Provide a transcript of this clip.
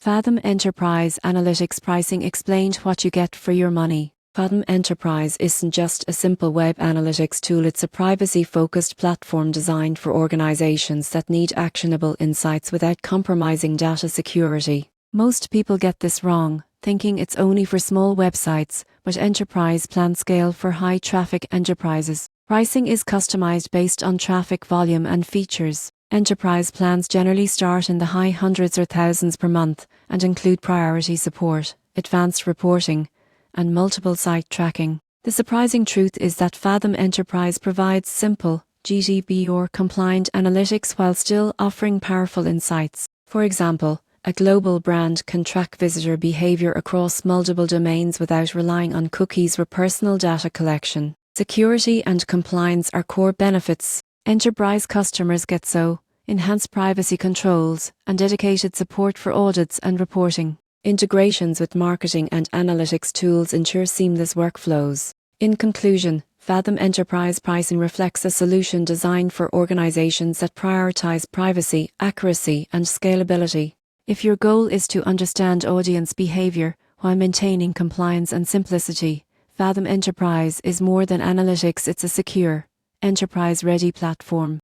Fathom Enterprise Analytics Pricing explained what you get for your money. Fathom Enterprise isn't just a simple web analytics tool, it's a privacy-focused platform designed for organizations that need actionable insights without compromising data security. Most people get this wrong, thinking it's only for small websites, but enterprise plans scale for high-traffic enterprises. Pricing is customized based on traffic volume and features. Enterprise plans generally start in the high hundreds or thousands per month and include priority support, advanced reporting, and multiple site tracking. The surprising truth is that Fathom Enterprise provides simple, GDPR-compliant analytics while still offering powerful insights. For example, a global brand can track visitor behavior across multiple domains without relying on cookies or personal data collection. Security and compliance are core benefits. Enterprise customers get enhanced privacy controls and dedicated support for audits and reporting. Integrations with marketing and analytics tools ensure seamless workflows. In conclusion, Fathom Enterprise Pricing reflects a solution designed for organizations that prioritize privacy, accuracy, and scalability. If your goal is to understand audience behavior while maintaining compliance and simplicity, Fathom Enterprise is more than analytics, it's a secure, enterprise-ready platform.